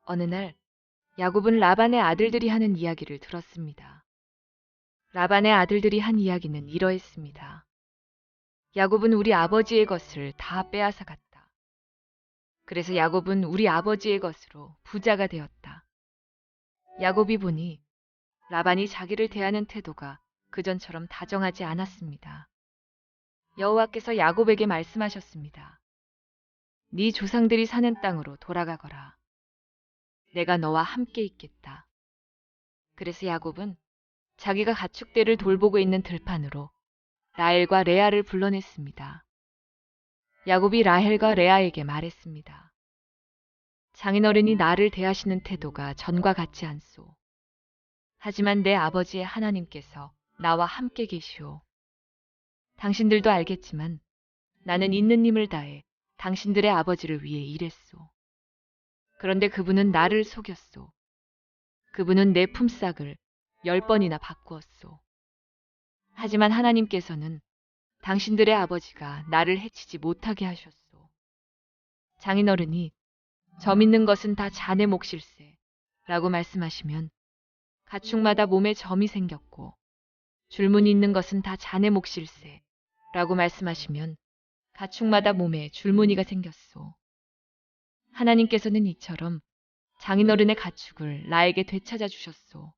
어느 날 야곱은 라반의 아들들이 하는 이야기를 들었습니다. 라반의 아들들이 한 이야기는 이러했습니다. 야곱은 우리 아버지의 것을 다 빼앗아 갔다. 그래서 야곱은 우리 아버지의 것으로 부자가 되었다. 야곱이 보니 라반이 자기를 대하는 태도가 그전처럼 다정하지 않았습니다. 여호와께서 야곱에게 말씀하셨습니다. 네 조상들이 사는 땅으로 돌아가거라. 내가 너와 함께 있겠다. 그래서 야곱은 자기가 가축대를 돌보고 있는 들판으로 라헬과 레아를 불러냈습니다. 야곱이 라헬과 레아에게 말했습니다. 장인어른이 나를 대하시는 태도가 전과 같지 않소. 하지만 내 아버지의 하나님께서 나와 함께 계시오. 당신들도 알겠지만 나는 있는 힘을 다해 당신들의 아버지를 위해 일했소. 그런데 그분은 나를 속였소. 그분은 내 품삯을 10번이나 바꾸었소. 하지만 하나님께서는 당신들의 아버지가 나를 해치지 못하게 하셨소. 장인어른이 점 있는 것은 다 자네 몫일세 라고 말씀하시면 가축마다 몸에 점이 생겼고 줄무늬 있는 것은 다 자네 몫일세 라고 말씀하시면 가축마다 몸에 줄무늬가 생겼소. 하나님께서는 이처럼 장인어른의 가축을 나에게 되찾아 주셨소.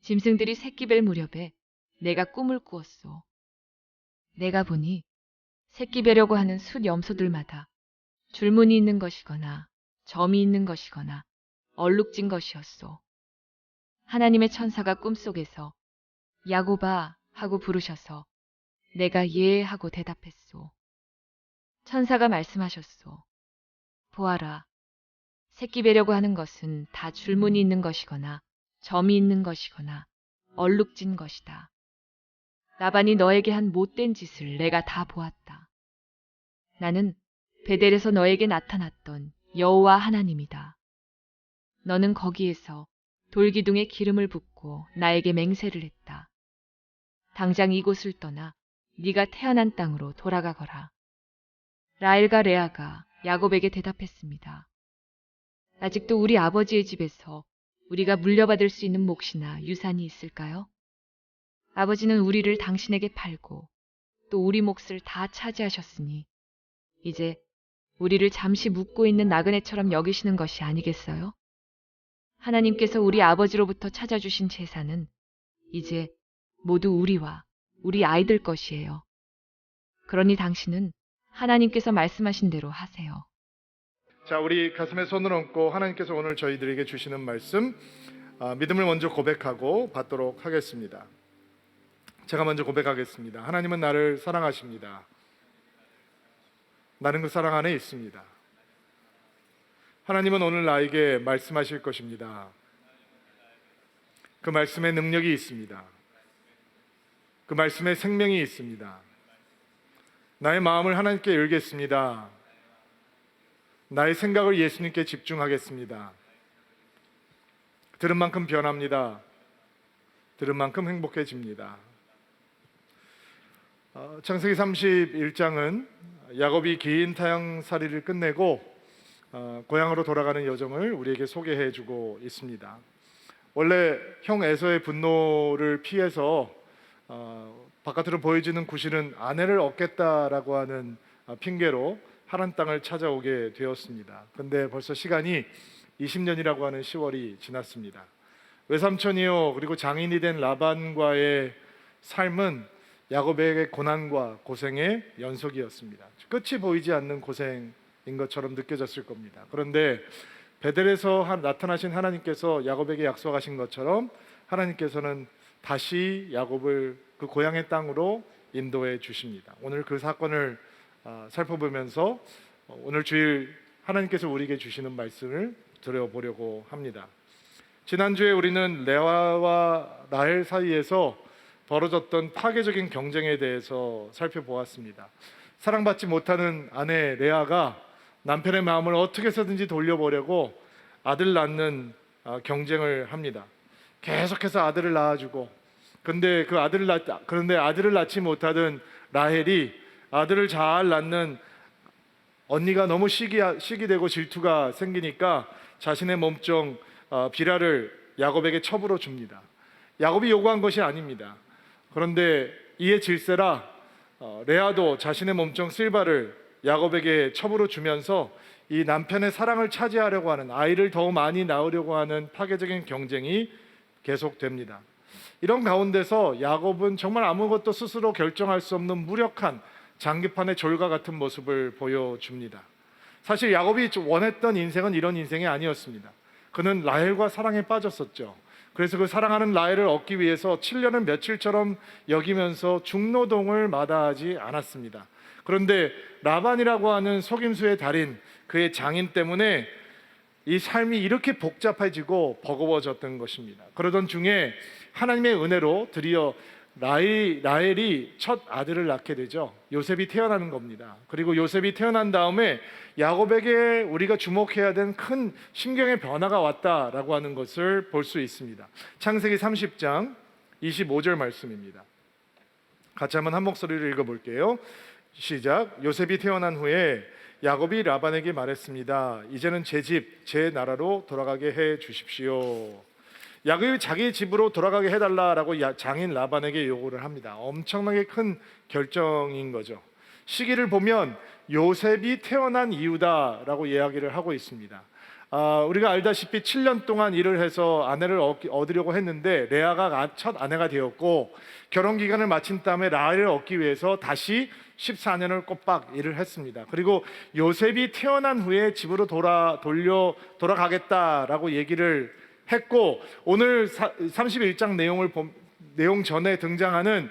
짐승들이 새끼 뵐 무렵에 내가 꿈을 꾸었소. 내가 보니 새끼 뵈려고 하는 숫 염소들마다 줄무늬 있는 것이거나 점이 있는 것이거나 얼룩진 것이었소. 하나님의 천사가 꿈속에서 야곱아 하고 부르셔서 내가 예 하고 대답했소. 천사가 말씀하셨소. 보아라, 새끼 뵈려고 하는 것은 다 줄무늬 있는 것이거나 점이 있는 것이거나 얼룩진 것이다. 라반이 너에게 한 못된 짓을 내가 다 보았다. 나는 베델에서 너에게 나타났던 여호와 하나님이다. 너는 거기에서 돌기둥에 기름을 붓고 나에게 맹세를 했다. 당장 이곳을 떠나 네가 태어난 땅으로 돌아가거라. 라헬과 레아가 야곱에게 대답했습니다. 아직도 우리 아버지의 집에서 우리가 물려받을 수 있는 몫이나 유산이 있을까요? 아버지는 우리를 당신에게 팔고 또 우리 몫을 다 차지하셨으니 이제 우리를 잠시 묵고 있는 나그네처럼 여기시는 것이 아니겠어요? 하나님께서 우리 아버지로부터 찾아주신 재산은 이제 모두 우리와 우리 아이들 것이에요. 그러니 당신은 하나님께서 말씀하신 대로 하세요. 자, 우리 가슴에 손을 얹고 하나님께서 오늘 저희들에게 주시는 말씀, 믿음을 먼저 고백하고 받도록 하겠습니다. 제가 먼저 고백하겠습니다. 하나님은 나를 사랑하십니다. 나는 그 사랑 안에 있습니다. 하나님은 오늘 나에게 말씀하실 것입니다. 그 말씀에 능력이 있습니다. 그 말씀에 생명이 있습니다. 나의 마음을 하나님께 열겠습니다. 나의 생각을 예수님께 집중하겠습니다. 들은 만큼 변합니다. 들은 만큼 행복해집니다. 창세기 31장은 야곱이 긴 타향살이를 끝내고 고향으로 돌아가는 여정을 우리에게 소개해주고 있습니다. 원래 형 에서의 분노를 피해서 바깥으로 보여지는 구실은 아내를 얻겠다라고 하는 핑계로 하란 땅을 찾아오게 되었습니다. 그런데 벌써 시간이 20년이라고 하는 10월이 지났습니다. 외삼촌이요 그리고 장인이 된 라반과의 삶은 야곱에게 고난과 고생의 연속이었습니다. 끝이 보이지 않는 고생인 것처럼 느껴졌을 겁니다. 그런데 베델에서 나타나신 하나님께서 야곱에게 약속하신 것처럼 하나님께서는 다시 야곱을 그 고향의 땅으로 인도해 주십니다. 오늘 그 사건을 살펴보면서 오늘 주일 하나님께서 우리에게 주시는 말씀을 들어보려고 합니다. 지난주에 우리는 레아와 라헬 사이에서 벌어졌던 파괴적인 경쟁에 대해서 살펴보았습니다. 사랑받지 못하는 아내 레아가 남편의 마음을 어떻게 해서든지 돌려보려고 아들 낳는 경쟁을 합니다. 계속해서 아들을 낳아주고 그런데 아들을 낳지 못하던 라헬이 아들을 잘 낳는 언니가 너무 시기되고 질투가 생기니까 자신의 몸종 비라를 야곱에게 첩으로 줍니다. 야곱이 요구한 것이 아닙니다. 그런데 이에 질세라 레아도 자신의 몸종 실바를 야곱에게 첩으로 주면서 이 남편의 사랑을 차지하려고 하는, 아이를 더 많이 낳으려고 하는 파괴적인 경쟁이 계속됩니다. 이런 가운데서 야곱은 정말 아무것도 스스로 결정할 수 없는 무력한 장기판의 졸과 같은 모습을 보여줍니다. 사실 야곱이 원했던 인생은 이런 인생이 아니었습니다. 그는 라헬과 사랑에 빠졌었죠. 그래서 그 사랑하는 라헬을 얻기 위해서 7년을 며칠처럼 여기면서 중노동을 마다하지 않았습니다. 그런데 라반이라고 하는 속임수의 달인, 그의 장인 때문에 이 삶이 이렇게 복잡해지고 버거워졌던 것입니다. 그러던 중에 하나님의 은혜로 드디어 라헬이 첫 아들을 낳게 되죠. 요셉이 태어나는 겁니다. 그리고 요셉이 태어난 다음에 야곱에게 우리가 주목해야 되는 큰 심경의 변화가 왔다라고 하는 것을 볼 수 있습니다. 창세기 30장 25절 말씀입니다. 같이 한번 한 목소리로 읽어볼게요. 시작. 요셉이 태어난 후에 야곱이 라반에게 말했습니다. 이제는 제 집, 제 나라로 돌아가게 해 주십시오. 야곱이 자기 집으로 돌아가게 해달라라고 장인 라반에게 요구를 합니다. 엄청나게 큰 결정인 거죠. 시기를 보면 요셉이 태어난 이유다라고 이야기를 하고 있습니다. 우리가 알다시피 7년 동안 일을 해서 아내를 얻으려고 했는데 레아가 첫 아내가 되었고, 결혼 기간을 마친 다음에 라헬을 얻기 위해서 다시 14년을 꼬박 일을 했습니다. 그리고 요셉이 태어난 후에 집으로 돌아가겠다라고 얘기를 했고, 오늘 31장 내용 전에 등장하는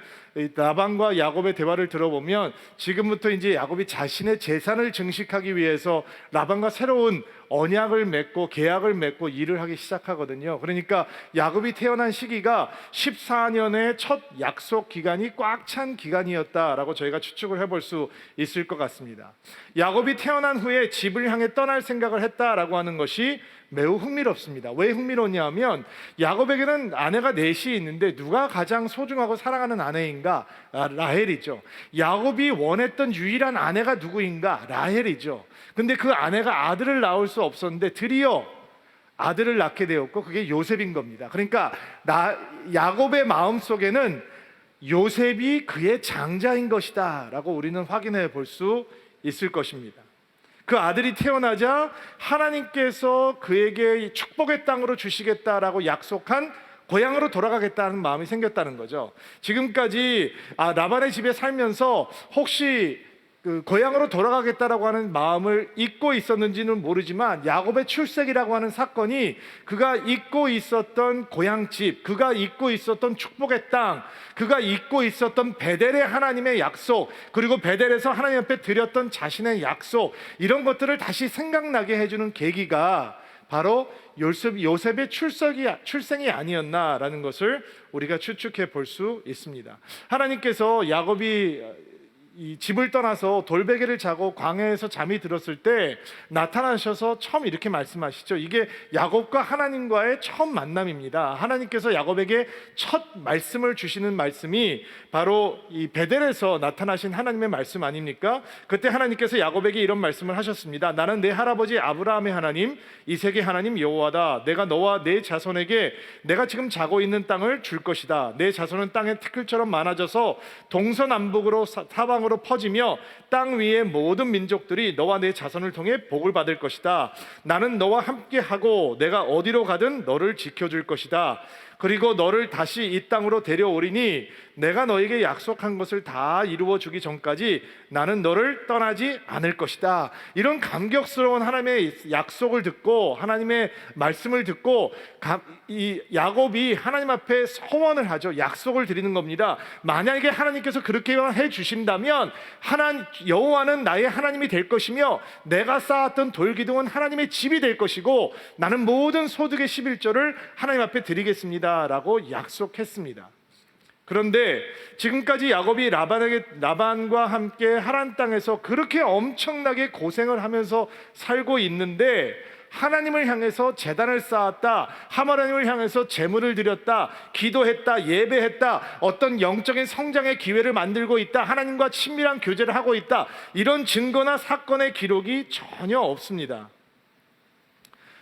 라반과 야곱의 대화를 들어보면 지금부터 이제 야곱이 자신의 재산을 증식하기 위해서 라반과 새로운 언약을 맺고 계약을 맺고 일을 하기 시작하거든요. 그러니까 야곱이 태어난 시기가 14년의 첫 약속 기간이 꽉 찬 기간이었다라고 저희가 추측을 해볼 수 있을 것 같습니다. 야곱이 태어난 후에 집을 향해 떠날 생각을 했다라고 하는 것이 매우 흥미롭습니다. 왜 흥미롭냐면 야곱에게는 아내가 넷이 있는데 누가 가장 소중하고 사랑하는 아내인가? 라헬이죠. 야곱이 원했던 유일한 아내가 누구인가? 라헬이죠. 근데 그 아내가 아들을 낳을 수 없었는데 드디어 아들을 낳게 되었고, 그게 요셉인 겁니다. 그러니까 야곱의 마음속에는 요셉이 그의 장자인 것이다 라고 우리는 확인해 볼 수 있을 것입니다. 그 아들이 태어나자 하나님께서 그에게 축복의 땅으로 주시겠다라고 약속한 고향으로 돌아가겠다는 마음이 생겼다는 거죠. 지금까지 라반의 집에 살면서 혹시 그 고향으로 돌아가겠다라고 하는 마음을 잊고 있었는지는 모르지만, 야곱의 출생이라고 하는 사건이 그가 잊고 있었던 고향집, 그가 잊고 있었던 축복의 땅, 그가 잊고 있었던 베델의 하나님의 약속, 그리고 베델에서 하나님 앞에 드렸던 자신의 약속, 이런 것들을 다시 생각나게 해주는 계기가 바로 요셉의 출생이 아니었나라는 것을 우리가 추측해 볼 수 있습니다. 하나님께서 야곱이 이 집을 떠나서 돌베개를 자고 광야에서 잠이 들었을 때 나타나셔서 처음 이렇게 말씀하시죠. 이게 야곱과 하나님과의 처음 만남입니다. 하나님께서 야곱에게 첫 말씀을 주시는 말씀이 바로 이 베델에서 나타나신 하나님의 말씀 아닙니까? 그때 하나님께서 야곱에게 이런 말씀을 하셨습니다. 나는 내 할아버지 아브라함의 하나님, 이색의 하나님 여호와다. 내가 너와 내 자손에게 내가 지금 자고 있는 땅을 줄 것이다. 내 자손은 땅의 티끌처럼 많아져서 동서남북으로 사방으로 퍼지며 땅 위의 모든 민족들이 너와 내 자손을 통해 복을 받을 것이다. 나는 너와 함께하고 내가 어디로 가든 너를 지켜줄 것이다. 그리고 너를 다시 이 땅으로 데려오리니 내가 너에게 약속한 것을 다 이루어 주기 전까지 나는 너를 떠나지 않을 것이다. 이런 감격스러운 하나님의 약속을 듣고, 하나님의 말씀을 듣고 이 야곱이 하나님 앞에 서원을 하죠. 약속을 드리는 겁니다. 만약에 하나님께서 그렇게 해 주신다면 여호와는 나의 하나님이 될 것이며 내가 쌓았던 돌기둥은 하나님의 집이 될 것이고 나는 모든 소득의 11조를 하나님 앞에 드리겠습니다 라고 약속했습니다. 그런데 지금까지 야곱이 라반과 함께 하란 땅에서 그렇게 엄청나게 고생을 하면서 살고 있는데, 하나님을 향해서 제단을 쌓았다, 하나님을 향해서 제물을 드렸다, 기도했다, 예배했다, 어떤 영적인 성장의 기회를 만들고 있다, 하나님과 친밀한 교제를 하고 있다, 이런 증거나 사건의 기록이 전혀 없습니다.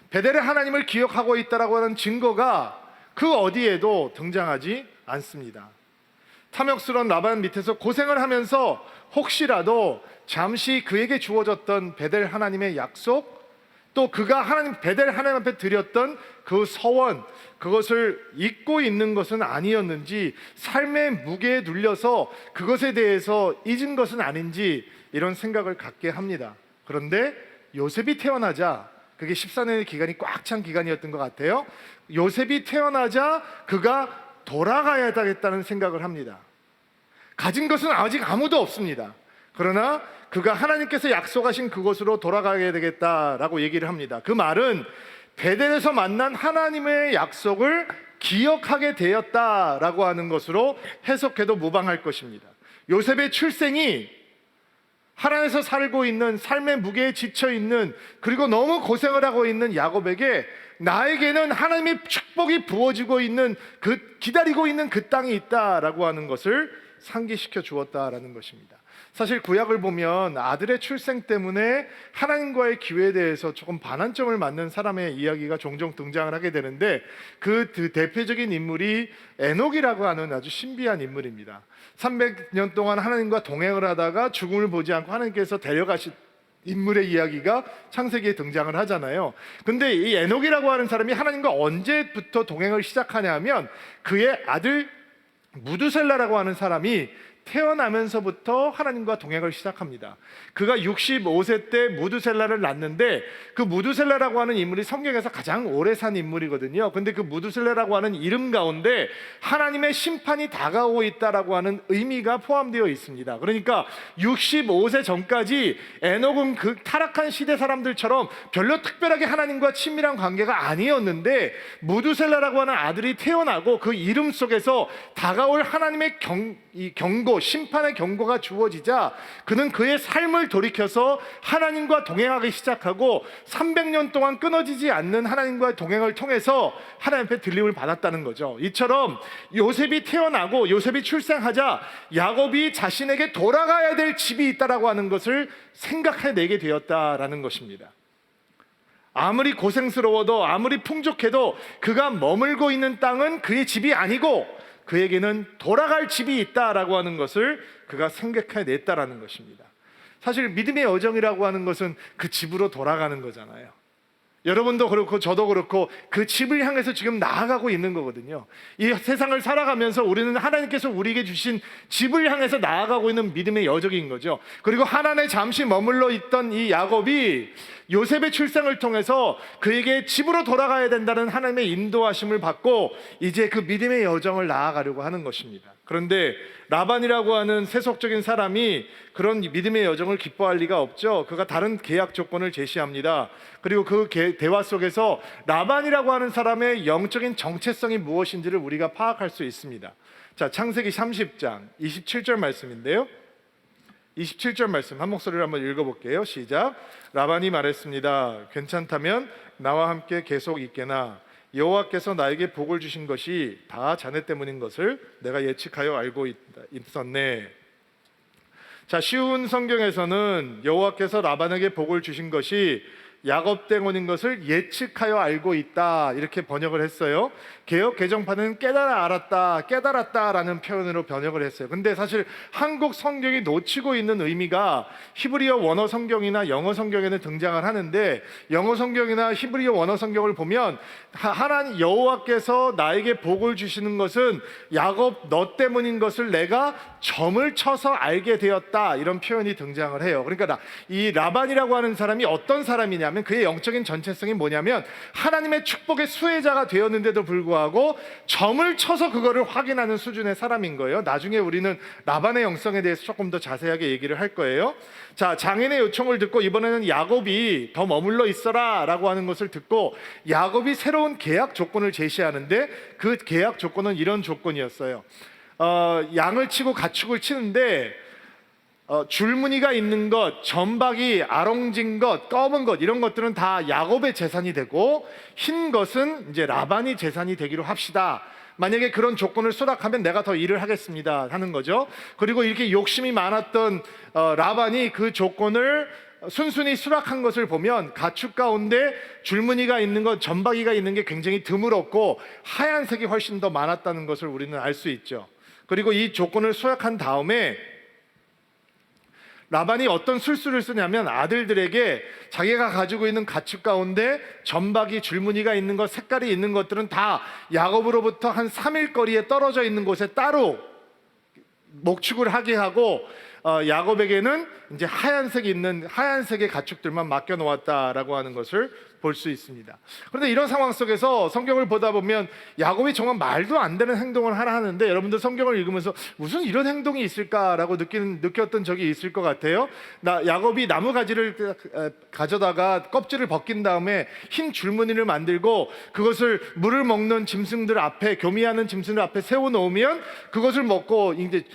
베델의 하나님을 기억하고 있다라고 하는 증거가 그 어디에도 등장하지 않습니다. 탐욕스러운 라반 밑에서 고생을 하면서 혹시라도 잠시 그에게 주어졌던 베델 하나님의 약속, 또 그가 베델 하나님 앞에 드렸던 그 서원, 그것을 잊고 있는 것은 아니었는지, 삶의 무게에 눌려서 그것에 대해서 잊은 것은 아닌지 이런 생각을 갖게 합니다. 그런데 요셉이 태어나자, 그게 14년의 기간이 꽉 찬 기간이었던 것 같아요. 요셉이 태어나자 그가 돌아가야 되겠다는 생각을 합니다. 가진 것은 아직 아무도 없습니다. 그러나 그가 하나님께서 약속하신 그곳으로 돌아가야 되겠다라고 얘기를 합니다. 그 말은 베델에서 만난 하나님의 약속을 기억하게 되었다라고 하는 것으로 해석해도 무방할 것입니다. 요셉의 출생이 하란에서 살고 있는, 삶의 무게에 지쳐 있는, 그리고 너무 고생을 하고 있는 야곱에게 나에게는 하나님의 축복이 부어지고 있는, 기다리고 있는 그 땅이 있다라고 하는 것을 상기시켜 주었다라는 것입니다. 사실 구약을 보면 아들의 출생 때문에 하나님과의 기회에 대해서 조금 반환점을 맞는 사람의 이야기가 종종 등장을 하게 되는데, 그 대표적인 인물이 에녹이라고 하는 아주 신비한 인물입니다. 300년 동안 하나님과 동행을 하다가 죽음을 보지 않고 하나님께서 데려가신 인물의 이야기가 창세기에 등장을 하잖아요. 근데 이 에녹이라고 하는 사람이 하나님과 언제부터 동행을 시작하냐면, 그의 아들 무두셀라라고 하는 사람이 태어나면서부터 하나님과 동행을 시작합니다. 그가 65세 때 무두셀라를 낳는데, 그 무두셀라라고 하는 인물이 성경에서 가장 오래 산 인물이거든요. 근데 그 무두셀라라고 하는 이름 가운데 하나님의 심판이 다가오고 있다라고 하는 의미가 포함되어 있습니다. 그러니까 65세 전까지 에녹은 그 타락한 시대 사람들처럼 별로 특별하게 하나님과 친밀한 관계가 아니었는데, 무두셀라라고 하는 아들이 태어나고 그 이름 속에서 다가올 하나님의 경고, 심판의 경고가 주어지자 그는 그의 삶을 돌이켜서 하나님과 동행하기 시작하고 300년 동안 끊어지지 않는 하나님과의 동행을 통해서 하나님 앞에 들림을 받았다는 거죠. 이처럼 요셉이 태어나고 요셉이 출생하자 야곱이 자신에게 돌아가야 될 집이 있다라고 하는 것을 생각해내게 되었다라는 것입니다. 아무리 고생스러워도 아무리 풍족해도 그가 머물고 있는 땅은 그의 집이 아니고 그에게는 돌아갈 집이 있다라고 하는 것을 그가 생각해냈다라는 것입니다. 사실 믿음의 여정이라고 하는 것은 그 집으로 돌아가는 거잖아요. 여러분도 그렇고 저도 그렇고 그 집을 향해서 지금 나아가고 있는 거거든요. 이 세상을 살아가면서 우리는 하나님께서 우리에게 주신 집을 향해서 나아가고 있는 믿음의 여정인 거죠. 그리고 하란에 잠시 머물러 있던 이 야곱이 요셉의 출생을 통해서 그에게 집으로 돌아가야 된다는 하나님의 인도하심을 받고 이제 그 믿음의 여정을 나아가려고 하는 것입니다. 그런데 라반이라고 하는 세속적인 사람이 그런 믿음의 여정을 기뻐할 리가 없죠. 그가 다른 계약 조건을 제시합니다. 그리고 그 대화 속에서 라반이라고 하는 사람의 영적인 정체성이 무엇인지를 우리가 파악할 수 있습니다. 자, 창세기 30장 27절 말씀인데요. 27절 말씀 한 목소리로 한번 읽어볼게요. 시작. 라반이 말했습니다. 괜찮다면 나와 함께 계속 있게나 여호와께서 나에게 복을 주신 것이 다 자네 때문인 것을 내가 예측하여 알고 있었네. 자, 쉬운 성경에서는 여호와께서 라반에게 복을 주신 것이 야곱 때문인 것을 예측하여 알고 있다 이렇게 번역을 했어요. 개역 개정판은 깨달았다라는 표현으로 번역을 했어요. 근데 사실 한국 성경이 놓치고 있는 의미가 히브리어 원어 성경이나 영어 성경에는 등장을 하는데, 영어 성경이나 히브리어 원어 성경을 보면 하나님 여호와께서 나에게 복을 주시는 것은 야곱 너 때문인 것을 내가 점을 쳐서 알게 되었다 이런 표현이 등장을 해요. 그러니까 이 라반이라고 하는 사람이 어떤 사람이냐, 그의 영적인 전체성이 뭐냐면 하나님의 축복의 수혜자가 되었는데도 불구하고 점을 쳐서 그거를 확인하는 수준의 사람인 거예요. 나중에 우리는 라반의 영성에 대해서 조금 더 자세하게 얘기를 할 거예요. 자, 장인의 요청을 듣고 이번에는 야곱이 더 머물러 있어라 라고 하는 것을 듣고 야곱이 새로운 계약 조건을 제시하는데, 그 계약 조건은 이런 조건이었어요. 양을 치고 가축을 치는데 줄무늬가 있는 것, 점박이 아롱진 것, 검은 것 이런 것들은 다 야곱의 재산이 되고 흰 것은 이제 라반이 재산이 되기로 합시다. 만약에 그런 조건을 수락하면 내가 더 일을 하겠습니다 하는 거죠. 그리고 이렇게 욕심이 많았던 라반이 그 조건을 순순히 수락한 것을 보면 가축 가운데 줄무늬가 있는 것, 점박이가 있는 게 굉장히 드물었고 하얀색이 훨씬 더 많았다는 것을 우리는 알 수 있죠. 그리고 이 조건을 수락한 다음에 라반이 어떤 술수를 쓰냐면 아들들에게 자기가 가지고 있는 가축 가운데 점박이, 줄무늬가 있는 것, 색깔이 있는 것들은 다 야곱으로부터 한 3일 거리에 떨어져 있는 곳에 따로 목축을 하게 하고 야곱에게는 이제 하얀색의 가축들만 맡겨 놓았다라고 하는 것을 볼 수 있습니다. 그런데 이런 상황 속에서 성경을 보다 보면 야곱이 정말 말도 안 되는 행동을 하는데 여러분들 성경을 읽으면서 무슨 이런 행동이 있을까라고 느꼈던 적이 있을 것 같아요. 야곱이 나무 가지를 가져다가 껍질을 벗긴 다음에 흰 줄무늬를 만들고 그것을 물을 먹는 짐승들 앞에, 교미하는 짐승들 앞에 세워 놓으면 그것을 먹고 이제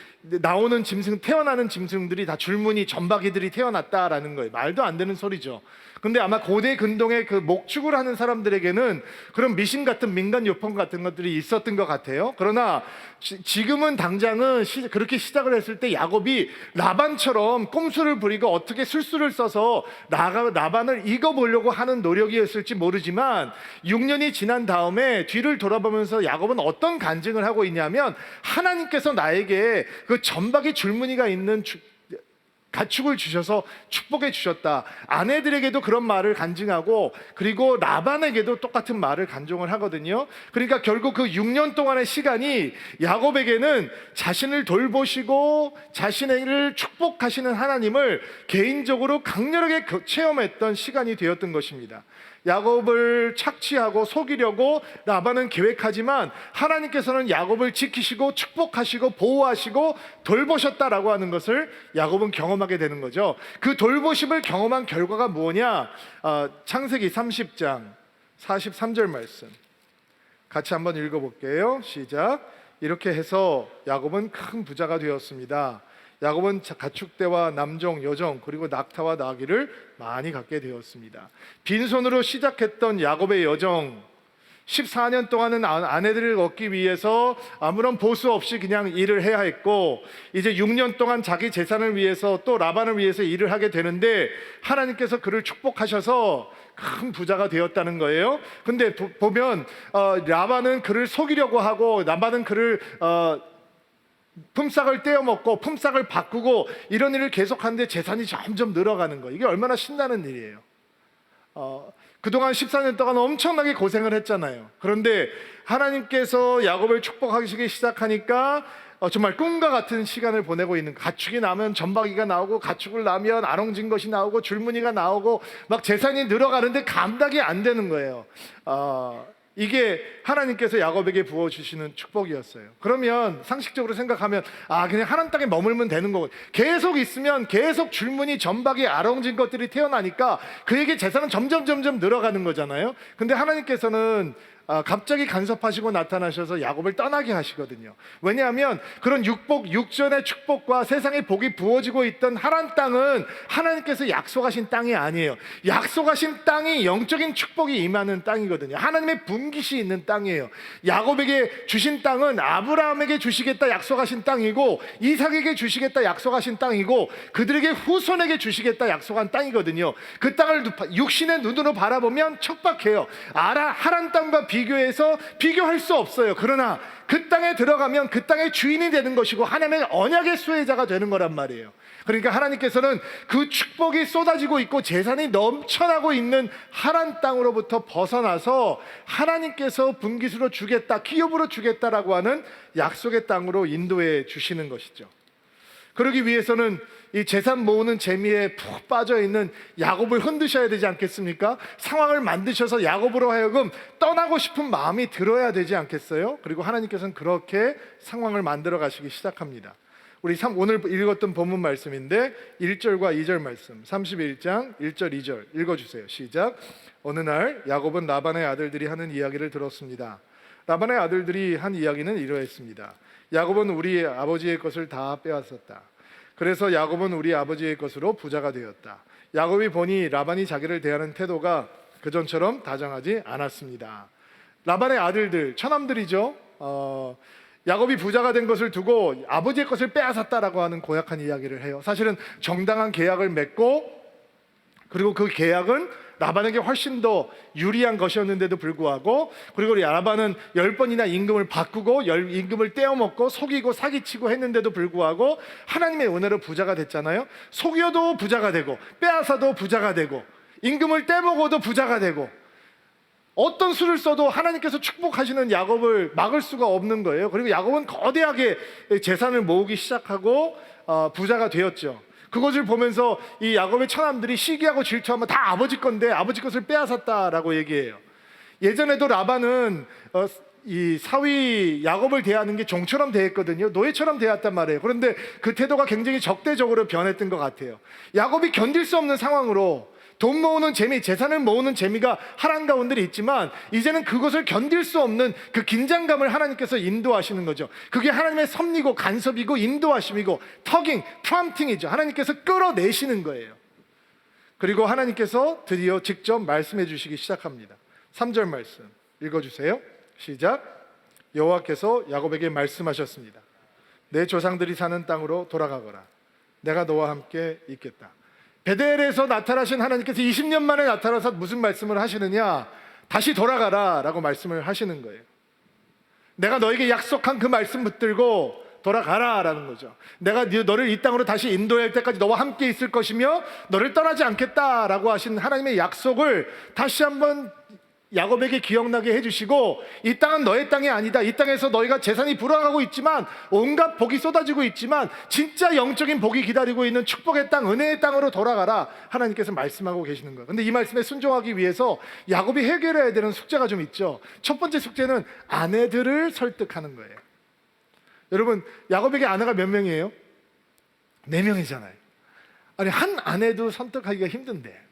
태어나는 짐승들이 다 줄무늬, 점박이들이 태어났다라는 거예요. 말도 안 되는 소리죠. 근데 아마 고대 근동의 그 목축을 하는 사람들에게는 그런 미신 같은 민간 요법 같은 것들이 있었던 것 같아요. 그러나 지금은 당장은 그렇게 시작을 했을 때 야곱이 라반처럼 꼼수를 부리고 어떻게 술수를 써서 라반을 이겨보려고 하는 노력이었을지 모르지만 6년이 지난 다음에 뒤를 돌아보면서 야곱은 어떤 간증을 하고 있냐면 하나님께서 나에게 그 점박이 줄무늬가 있는 가축을 주셔서 축복해 주셨다. 아내들에게도 그런 말을 간증하고 그리고 라반에게도 똑같은 말을 간증을 하거든요. 그러니까 결국 그 6년 동안의 시간이 야곱에게는 자신을 돌보시고 자신을 축복하시는 하나님을 개인적으로 강렬하게 체험했던 시간이 되었던 것입니다. 야곱을 착취하고 속이려고 라반은 계획하지만 하나님께서는 야곱을 지키시고 축복하시고 보호하시고 돌보셨다라고 하는 것을 야곱은 경험하게 되는 거죠. 그 돌보심을 경험한 결과가 뭐냐? 창세기 30장 43절 말씀 같이 한번 읽어볼게요. 시작. 이렇게 해서 야곱은 큰 부자가 되었습니다. 야곱은 가축대와 남종, 여종 그리고 낙타와 나귀를 많이 갖게 되었습니다. 빈손으로 시작했던 야곱의 여정 14년 동안은 아내들을 얻기 위해서 아무런 보수 없이 그냥 일을 해야 했고 이제 6년 동안 자기 재산을 위해서 또 라반을 위해서 일을 하게 되는데 하나님께서 그를 축복하셔서 큰 부자가 되었다는 거예요. 근데 보면 라반은 그를 속이려고 하고 라반은 그를 품삯을 떼어먹고 품삯을 바꾸고 이런 일을 계속하는데 재산이 점점 늘어가는 거예요. 이게 얼마나 신나는 일이에요. 그동안 14년 동안 엄청나게 고생을 했잖아요. 그런데 하나님께서 야곱을 축복하시기 시작하니까 정말 꿈과 같은 시간을 보내고 있는, 가축이 나면 점박이가 나오고 가축을 나면 아롱진 것이 나오고 줄무늬가 나오고 막 재산이 늘어가는데 감당이 안 되는 거예요. 이게 하나님께서 야곱에게 부어주시는 축복이었어요. 그러면 상식적으로 생각하면 그냥 하나님 땅에 머물면 되는 거고, 계속 있으면 계속 줄무늬, 점박이, 아롱진 것들이 태어나니까 그에게 재산은 점점 늘어가는 거잖아요. 근데 하나님께서는 갑자기 간섭하시고 나타나셔서 야곱을 떠나게 하시거든요. 왜냐하면 그런 육전의 축복과 세상의 복이 부어지고 있던 하란 땅은 하나님께서 약속하신 땅이 아니에요. 약속하신 땅이 영적인 축복이 임하는 땅이거든요. 하나님의 분깃이 있는 땅이에요. 야곱에게 주신 땅은 아브라함에게 주시겠다 약속하신 땅이고 이삭에게 주시겠다 약속하신 땅이고 그들에게 후손에게 주시겠다 약속한 땅이거든요. 그 땅을 육신의 눈으로 바라보면 척박해요. 하란 땅과 비교해서 비교할 수 없어요. 그러나 그 땅에 들어가면 그 땅의 주인이 되는 것이고 하나님의 언약의 수혜자가 되는 거란 말이에요. 그러니까 하나님께서는 그 축복이 쏟아지고 있고 재산이 넘쳐나고 있는 하란 땅으로부터 벗어나서 하나님께서 분깃으로 주겠다, 기업으로 주겠다라고 하는 약속의 땅으로 인도해 주시는 것이죠. 그러기 위해서는 이 재산 모으는 재미에 푹 빠져있는 야곱을 흔드셔야 되지 않겠습니까? 상황을 만드셔서 야곱으로 하여금 떠나고 싶은 마음이 들어야 되지 않겠어요? 그리고 하나님께서는 그렇게 상황을 만들어 가시기 시작합니다. 우리 오늘 읽었던 본문 말씀인데 1절과 2절 말씀, 31장 1절 2절 읽어주세요. 시작. 어느 날 야곱은 라반의 아들들이 하는 이야기를 들었습니다. 라반의 아들들이 한 이야기는 이러했습니다. 야곱은 우리 아버지의 것을 다 빼앗았다. 그래서 야곱은 우리 아버지의 것으로 부자가 되었다. 야곱이 보니 라반이 자기를 대하는 태도가 그전처럼 다정하지 않았습니다. 라반의 아들들, 처남들이죠. 야곱이 부자가 된 것을 두고 아버지의 것을 빼앗았다라고 하는 고약한 이야기를 해요. 사실은 정당한 계약을 맺고 그리고 그 계약은 라반에게 훨씬 더 유리한 것이었는데도 불구하고, 그리고 라반은 10번이나 임금을 바꾸고 임금을 떼어먹고 속이고 사기치고 했는데도 불구하고 하나님의 은혜로 부자가 됐잖아요. 속여도 부자가 되고 빼앗아도 부자가 되고 임금을 떼먹어도 부자가 되고, 어떤 수를 써도 하나님께서 축복하시는 야곱을 막을 수가 없는 거예요. 그리고 야곱은 거대하게 재산을 모으기 시작하고 부자가 되었죠. 그것을 보면서 이 야곱의 처남들이 시기하고 질투하면 다 아버지 건데 아버지 것을 빼앗았다라고 얘기해요. 예전에도 라반은 이 사위 야곱을 대하는 게 종처럼 대했거든요. 노예처럼 대했단 말이에요. 그런데 그 태도가 굉장히 적대적으로 변했던 것 같아요. 야곱이 견딜 수 없는 상황으로 돈 모으는 재미, 재산을 모으는 재미가 하나님 가운데 있지만 이제는 그것을 견딜 수 없는 그 긴장감을 하나님께서 인도하시는 거죠. 그게 하나님의 섭리고 간섭이고 인도하심이고 터깅, 프롬팅이죠. 하나님께서 끌어내시는 거예요. 그리고 하나님께서 드디어 직접 말씀해 주시기 시작합니다. 3절 말씀 읽어주세요. 시작. 여호와께서 야곱에게 말씀하셨습니다. 내 조상들이 사는 땅으로 돌아가거라. 내가 너와 함께 있겠다. 베델에서 나타나신 하나님께서 20년 만에 나타나서 무슨 말씀을 하시느냐? 다시 돌아가라 라고 말씀을 하시는 거예요. 내가 너에게 약속한 그 말씀 붙들고 돌아가라 라는 거죠. 내가 너를 이 땅으로 다시 인도할 때까지 너와 함께 있을 것이며 너를 떠나지 않겠다 라고 하신 하나님의 약속을 다시 한번 야곱에게 기억나게 해주시고, 이 땅은 너의 땅이 아니다. 이 땅에서 너희가 재산이 불어가고 있지만 온갖 복이 쏟아지고 있지만 진짜 영적인 복이 기다리고 있는 축복의 땅, 은혜의 땅으로 돌아가라 하나님께서 말씀하고 계시는 거예요. 근데 이 말씀에 순종하기 위해서 야곱이 해결해야 되는 숙제가 좀 있죠. 첫 번째 숙제는 아내들을 설득하는 거예요. 여러분, 야곱에게 아내가 몇 명이에요? 4명이잖아요. 아니, 한 아내도 선택하기가 힘든데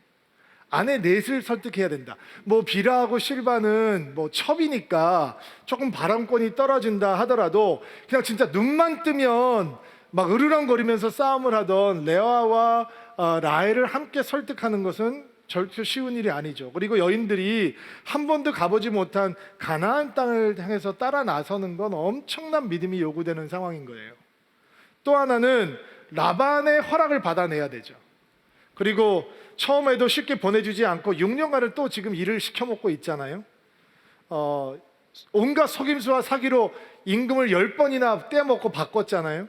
아내 넷을 설득해야 된다. 뭐 비라하고 실바는 뭐 첩이니까 조금 바람권이 떨어진다 하더라도 그냥 진짜 눈만 뜨면 막 으르렁거리면서 싸움을 하던 레아와 라헬을 함께 설득하는 것은 절대 쉬운 일이 아니죠. 그리고 여인들이 한 번도 가보지 못한 가나안 땅을 향해서 따라 나서는 건 엄청난 믿음이 요구되는 상황인 거예요. 또 하나는 라반의 허락을 받아내야 되죠. 그리고 처음에도 쉽게 보내주지 않고 6년간을 또 지금 일을 시켜먹고 있잖아요. 온갖 속임수와 사기로 임금을 10번이나 떼먹고 바꿨잖아요.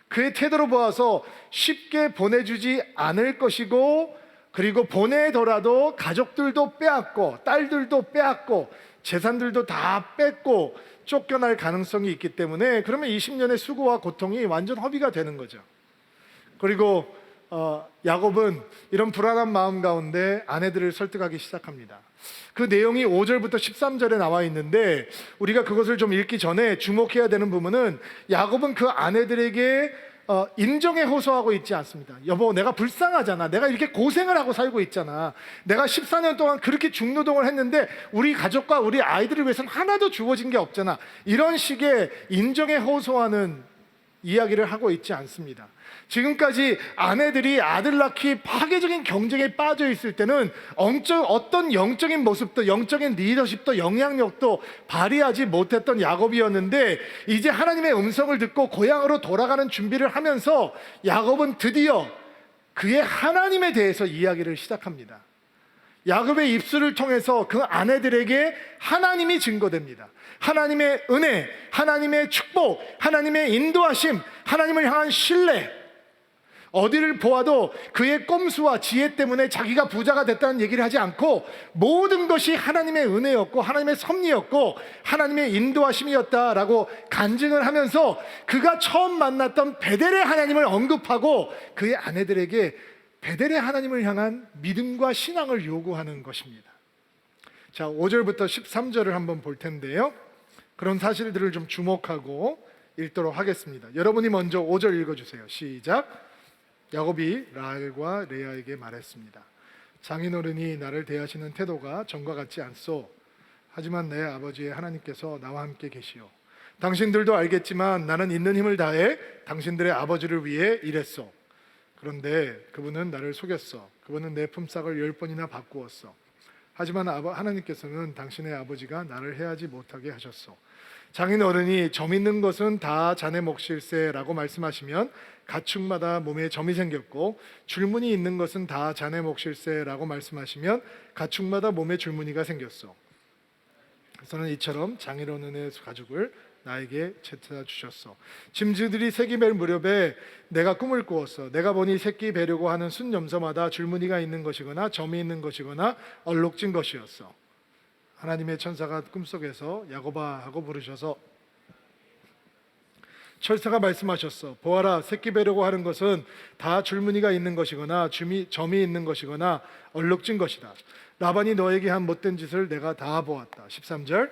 그의 태도로 보아서 쉽게 보내주지 않을 것이고, 그리고 보내더라도 가족들도 빼앗고 딸들도 빼앗고 재산들도 다 뺏고 쫓겨날 가능성이 있기 때문에, 그러면 20년의 수고와 고통이 완전 허비가 되는 거죠. 그리고 야곱은 이런 불안한 마음 가운데 아내들을 설득하기 시작합니다. 그 내용이 5절부터 13절에 나와 있는데 우리가 그것을 좀 읽기 전에 주목해야 되는 부분은, 야곱은 그 아내들에게 인정에 호소하고 있지 않습니다. 여보, 내가 불쌍하잖아. 내가 이렇게 고생을 하고 살고 있잖아. 내가 14년 동안 그렇게 중노동을 했는데 우리 가족과 우리 아이들을 위해서는 하나도 주어진 게 없잖아. 이런 식의 인정에 호소하는 이야기를 하고 있지 않습니다. 지금까지 아내들이 아들 낳기 파괴적인 경쟁에 빠져 있을 때는 어떤 영적인 모습도, 영적인 리더십도, 영향력도 발휘하지 못했던 야곱이었는데, 이제 하나님의 음성을 듣고 고향으로 돌아가는 준비를 하면서 야곱은 드디어 그의 하나님에 대해서 이야기를 시작합니다. 야곱의 입술을 통해서 그 아내들에게 하나님이 증거됩니다. 하나님의 은혜, 하나님의 축복, 하나님의 인도하심, 하나님을 향한 신뢰. 어디를 보아도 그의 꼼수와 지혜 때문에 자기가 부자가 됐다는 얘기를 하지 않고 모든 것이 하나님의 은혜였고 하나님의 섭리였고 하나님의 인도하심이었다라고 간증을 하면서 그가 처음 만났던 베델의 하나님을 언급하고 그의 아내들에게 베델의 하나님을 향한 믿음과 신앙을 요구하는 것입니다. 자, 5절부터 13절을 한번 볼 텐데요. 그런 사실들을 좀 주목하고 읽도록 하겠습니다. 여러분이 먼저 5절 읽어주세요. 시작. 야곱이 라헬과 레아에게 말했습니다. 장인어른이 나를 대하시는 태도가 전과 같지 않소. 하지만 내 아버지의 하나님께서 나와 함께 계시오. 당신들도 알겠지만 나는 있는 힘을 다해 당신들의 아버지를 위해 일했소. 그런데 그분은 나를 속였어. 그분은 내 품삯을 10번이나 바꾸었어. 하지만 하나님께서는 당신의 아버지가 나를 해하지 못하게 하셨소. 장인 어른이 점 있는 것은 다 자네 몫일세라고 말씀하시면 가축마다 몸에 점이 생겼고, 줄무늬 있는 것은 다 자네 몫일세라고 말씀하시면 가축마다 몸에 줄무늬가 생겼어. 그래서는 이처럼 장인 어른의 가죽을 나에게 채트아 주셨어. 짐승들이 새끼 뵐 무렵에 내가 꿈을 꾸었어. 내가 보니 새끼 베려고 하는 순 염소마다 줄무늬가 있는 것이거나 점이 있는 것이거나 얼룩진 것이었어. 하나님의 천사가 꿈속에서 야곱아 하고 부르셔서 철사가 말씀하셨어. 보아라, 새끼 베려고 하는 것은 다 줄무늬가 있는 것이거나 점이 있는 것이거나 얼룩진 것이다. 라반이 너에게 한 못된 짓을 내가 다 보았다. 13절,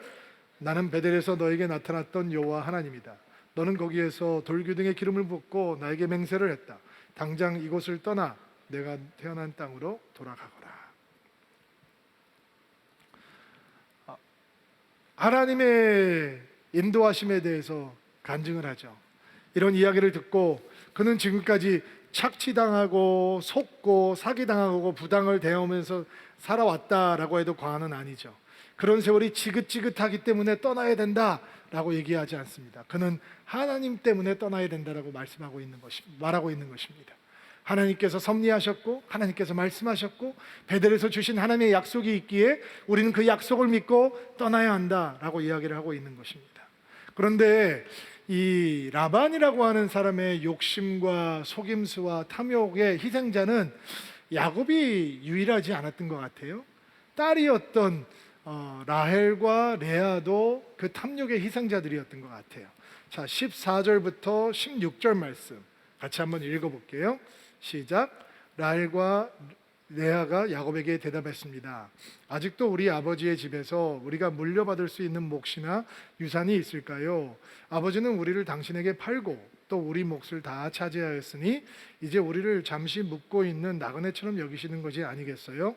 나는 베델에서 너에게 나타났던 여호와 하나님이다. 너는 거기에서 돌규등에 기름을 붓고 나에게 맹세를 했다. 당장 이곳을 떠나 내가 태어난 땅으로 돌아가거라. 하나님의 인도하심에 대해서 간증을 하죠. 이런 이야기를 듣고 그는 지금까지 착취당하고 속고 사기당하고 부당을 대하면서 살아왔다라고 해도 과언은 아니죠. 그런 세월이 지긋지긋하기 때문에 떠나야 된다라고 얘기하지 않습니다. 그는 하나님 때문에 떠나야 된다라고 말하고 있는 것입니다. 하나님께서 섭리하셨고 하나님께서 말씀하셨고 베델에서 주신 하나님의 약속이 있기에 우리는 그 약속을 믿고 떠나야 한다라고 이야기를 하고 있는 것입니다. 그런데 이 라반이라고 하는 사람의 욕심과 속임수와 탐욕의 희생자는 야곱이 유일하지 않았던 것 같아요. 딸이었던 라헬과 레아도 그 탐욕의 희생자들이었던 것 같아요. 자, 14절부터 16절 말씀 같이 한번 읽어볼게요. 시작. 라헬과 레아가 야곱에게 대답했습니다. 아직도 우리 아버지의 집에서 우리가 물려받을 수 있는 몫이나 유산이 있을까요? 아버지는 우리를 당신에게 팔고 또 우리 몫을 다 차지하였으니 이제 우리를 잠시 묵고 있는 나그네처럼 여기시는 것이 아니겠어요?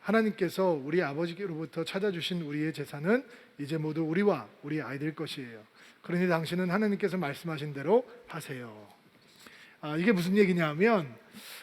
하나님께서 우리 아버지께로부터 찾아주신 우리의 재산은 이제 모두 우리와 우리 아이들 것이에요. 그러니 당신은 하나님께서 말씀하신 대로 하세요. 이게 무슨 얘기냐면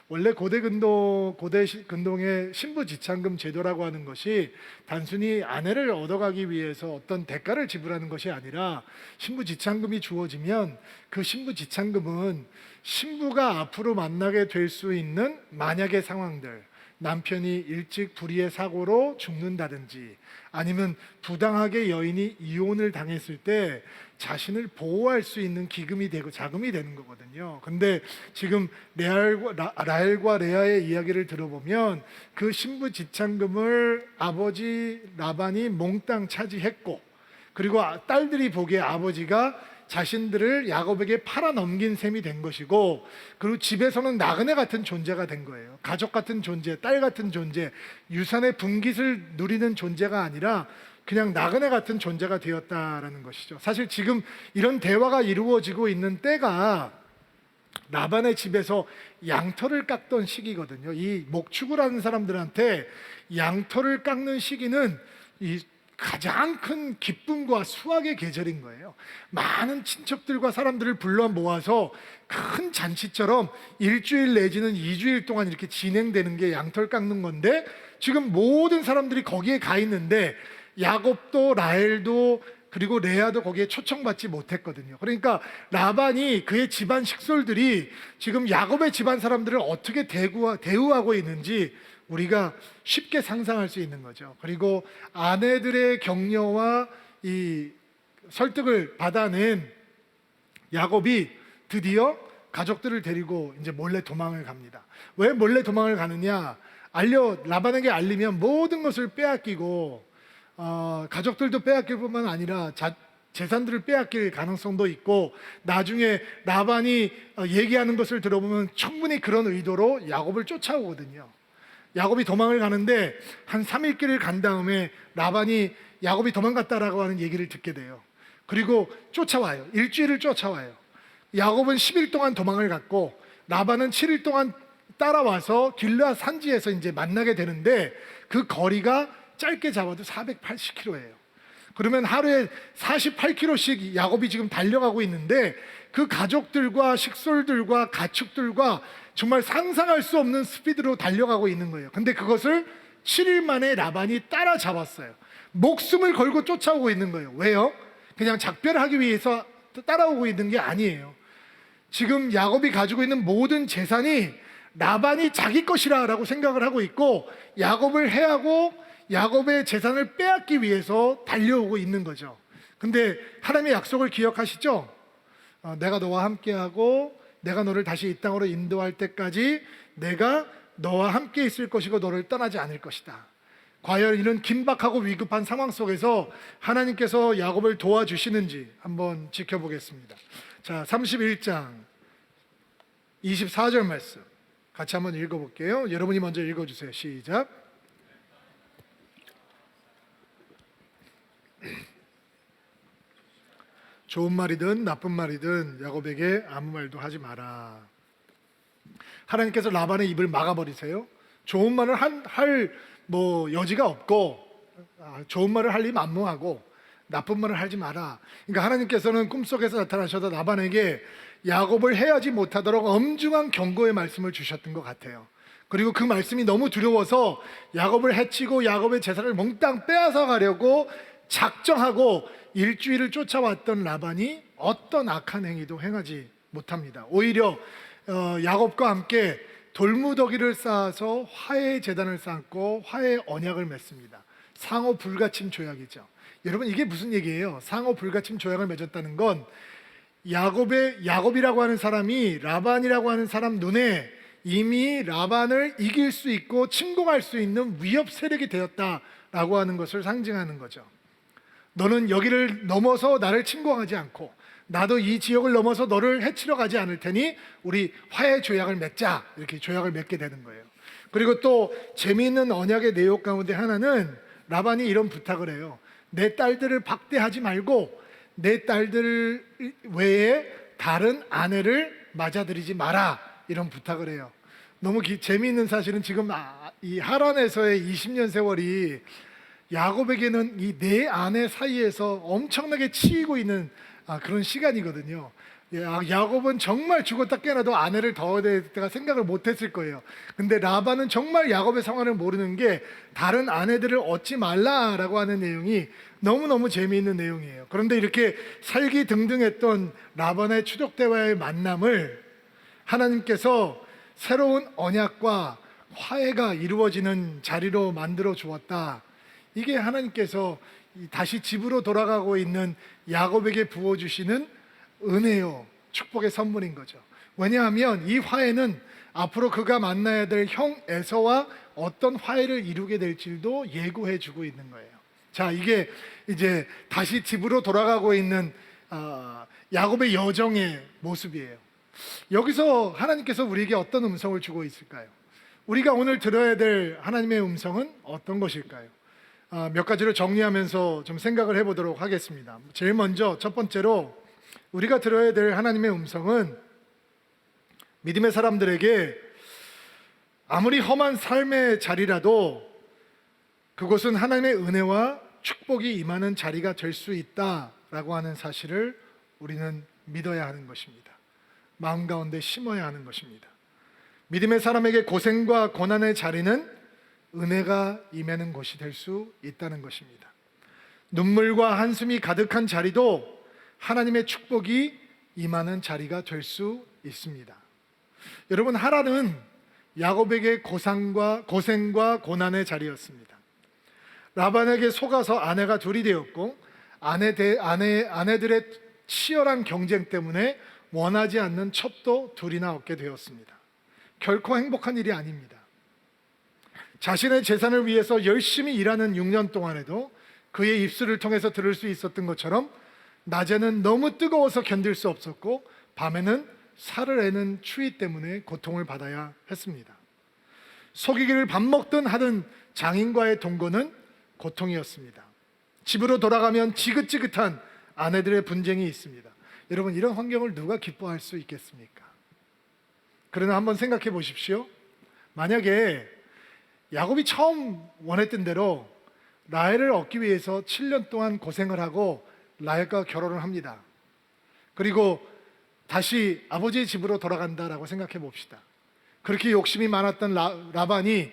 원래 고대 근동의 신부지참금 제도라고 하는 것이 단순히 아내를 얻어가기 위해서 어떤 대가를 지불하는 것이 아니라 신부지참금이 주어지면 그 신부지참금은 신부가 앞으로 만나게 될 수 있는 만약의 상황들, 남편이 일찍 불의의 사고로 죽는다든지 아니면 부당하게 여인이 이혼을 당했을 때 자신을 보호할 수 있는 기금이 되고 자금이 되는 거거든요. 근데 지금 라헬과 레아의 이야기를 들어보면 그 신부 지참금을 아버지 라반이 몽땅 차지했고, 그리고 딸들이 보기에 아버지가 자신들을 야곱에게 팔아 넘긴 셈이 된 것이고, 그리고 집에서는 나그네 같은 존재가 된 거예요. 가족 같은 존재, 딸 같은 존재, 유산의 분깃을 누리는 존재가 아니라 그냥 나그네 같은 존재가 되었다라는 것이죠. 사실 지금 이런 대화가 이루어지고 있는 때가 라반의 집에서 양털을 깎던 시기거든요. 이 목축을 하는 사람들한테 양털을 깎는 시기는 이 가장 큰 기쁨과 수확의 계절인 거예요. 많은 친척들과 사람들을 불러 모아서 큰 잔치처럼 일주일 내지는 2주일 동안 이렇게 진행되는 게 양털 깎는 건데, 지금 모든 사람들이 거기에 가 있는데 야곱도 라헬도 그리고 레아도 거기에 초청받지 못했거든요. 그러니까 라반이 그의 집안 식솔들이 지금 야곱의 집안 사람들을 어떻게 대우하고 있는지 우리가 쉽게 상상할 수 있는 거죠. 그리고 아내들의 격려와 이 설득을 받아낸 야곱이 드디어 가족들을 데리고 이제 몰래 도망을 갑니다. 왜 몰래 도망을 가느냐? 라반에게 알리면 모든 것을 빼앗기고 가족들도 빼앗길 뿐만 아니라 재산들을 빼앗길 가능성도 있고, 나중에 라반이 얘기하는 것을 들어보면 충분히 그런 의도로 야곱을 쫓아오거든요. 야곱이 도망을 가는데 한 3일 길을 간 다음에 라반이 야곱이 도망갔다라고 하는 얘기를 듣게 돼요. 그리고 쫓아와요. 일주일을 쫓아와요. 야곱은 10일 동안 도망을 갔고 라반은 7일 동안 따라와서 길르앗 산지에서 이제 만나게 되는데, 그 거리가 짧게 잡아도 480km예요. 그러면 하루에 48km씩 야곱이 지금 달려가고 있는데 그 가족들과 식솔들과 가축들과 정말 상상할 수 없는 스피드로 달려가고 있는 거예요. 근데 그것을 7일 만에 라반이 따라잡았어요. 목숨을 걸고 쫓아오고 있는 거예요. 왜요? 그냥 작별하기 위해서 따라오고 있는 게 아니에요. 지금 야곱이 가지고 있는 모든 재산이 라반이 자기 것이라고 생각을 하고 있고, 야곱을 해하고 야곱의 재산을 빼앗기 위해서 달려오고 있는 거죠. 근데 하나님의 약속을 기억하시죠? 내가 너와 함께하고 내가 너를 다시 이 땅으로 인도할 때까지 내가 너와 함께 있을 것이고 너를 떠나지 않을 것이다. 과연 이런 긴박하고 위급한 상황 속에서 하나님께서 야곱을 도와주시는지 한번 지켜보겠습니다. 자, 31장 24절 말씀 같이 한번 읽어볼게요. 여러분이 먼저 읽어주세요. 시작. 좋은 말이든 나쁜 말이든 야곱에게 아무 말도 하지 마라. 하나님께서 라반의 입을 막아버리세요. 좋은 말을 할 여지가 없고, 좋은 말을 할 리 만무하고 나쁜 말을 하지 마라. 그러니까 하나님께서는 꿈속에서 나타나셔서 라반에게 야곱을 해하지 못하도록 엄중한 경고의 말씀을 주셨던 것 같아요. 그리고 그 말씀이 너무 두려워서 야곱을 해치고 야곱의 재산을 몽땅 빼앗아 가려고 작정하고 일주일을 쫓아왔던 라반이 어떤 악한 행위도 행하지 못합니다. 오히려 야곱과 함께 돌무더기를 쌓아서 화해의 제단을 쌓고 화해의 언약을 맺습니다. 상호 불가침 조약이죠. 여러분, 이게 무슨 얘기예요? 상호 불가침 조약을 맺었다는 건 야곱이라고 하는 사람이 라반이라고 하는 사람 눈에 이미 라반을 이길 수 있고 침공할 수 있는 위협 세력이 되었다라고 하는 것을 상징하는 거죠. 너는 여기를 넘어서 나를 침공하지 않고 나도 이 지역을 넘어서 너를 해치러 가지 않을 테니 우리 화해 조약을 맺자, 이렇게 조약을 맺게 되는 거예요. 그리고 또 재미있는 언약의 내용 가운데 하나는 라반이 이런 부탁을 해요. 내 딸들을 박대하지 말고 내 딸들 외에 다른 아내를 맞아들이지 마라, 이런 부탁을 해요. 너무 재미있는 사실은 지금 이 하란에서의 20년 세월이 야곱에게는 이 네 아내 사이에서 엄청나게 치이고 있는 그런 시간이거든요. 야곱은 정말 죽었다 깨어나도 아내를 더 얻을 때가 생각을 못했을 거예요. 근데 라반은 정말 야곱의 상황을 모르는 게 다른 아내들을 얻지 말라라고 하는 내용이 너무너무 재미있는 내용이에요. 그런데 이렇게 살기 등등했던 라반의 추적대와의 만남을 하나님께서 새로운 언약과 화해가 이루어지는 자리로 만들어 주었다. 이게 하나님께서 다시 집으로 돌아가고 있는 야곱에게 부어주시는 은혜요, 축복의 선물인 거죠. 왜냐하면 이 화해는 앞으로 그가 만나야 될 형 에서와 어떤 화해를 이루게 될지도 예고해 주고 있는 거예요. 자, 이게 이제 다시 집으로 돌아가고 있는 야곱의 여정의 모습이에요. 여기서 하나님께서 우리에게 어떤 음성을 주고 있을까요? 우리가 오늘 들어야 될 하나님의 음성은 어떤 것일까요? 몇 가지를 정리하면서 좀 생각을 해보도록 하겠습니다. 제일 먼저 첫 번째로 우리가 들어야 될 하나님의 음성은 믿음의 사람들에게 아무리 험한 삶의 자리라도 그곳은 하나님의 은혜와 축복이 임하는 자리가 될 수 있다라고 하는 사실을 우리는 믿어야 하는 것입니다. 마음 가운데 심어야 하는 것입니다. 믿음의 사람에게 고생과 고난의 자리는 은혜가 임하는 곳이 될 수 있다는 것입니다. 눈물과 한숨이 가득한 자리도 하나님의 축복이 임하는 자리가 될 수 있습니다. 여러분, 하란은 야곱에게 고생과 고난의 자리였습니다. 라반에게 속아서 아내가 둘이 되었고 아내들의 치열한 경쟁 때문에 원하지 않는 첩도 둘이나 얻게 되었습니다. 결코 행복한 일이 아닙니다. 자신의 재산을 위해서 열심히 일하는 6년 동안에도 그의 입술을 통해서 들을 수 있었던 것처럼 낮에는 너무 뜨거워서 견딜 수 없었고 밤에는 살을 애는 추위 때문에 고통을 받아야 했습니다. 속이기를 밥 먹든 하든 장인과의 동거는 고통이었습니다. 집으로 돌아가면 지긋지긋한 아내들의 분쟁이 있습니다. 여러분, 이런 환경을 누가 기뻐할 수 있겠습니까? 그러나 한번 생각해 보십시오. 만약에 야곱이 처음 원했던 대로 라헬을 얻기 위해서 7년 동안 고생을 하고 라헬과 결혼을 합니다. 그리고 다시 아버지의 집으로 돌아간다라고 생각해 봅시다. 그렇게 욕심이 많았던 라반이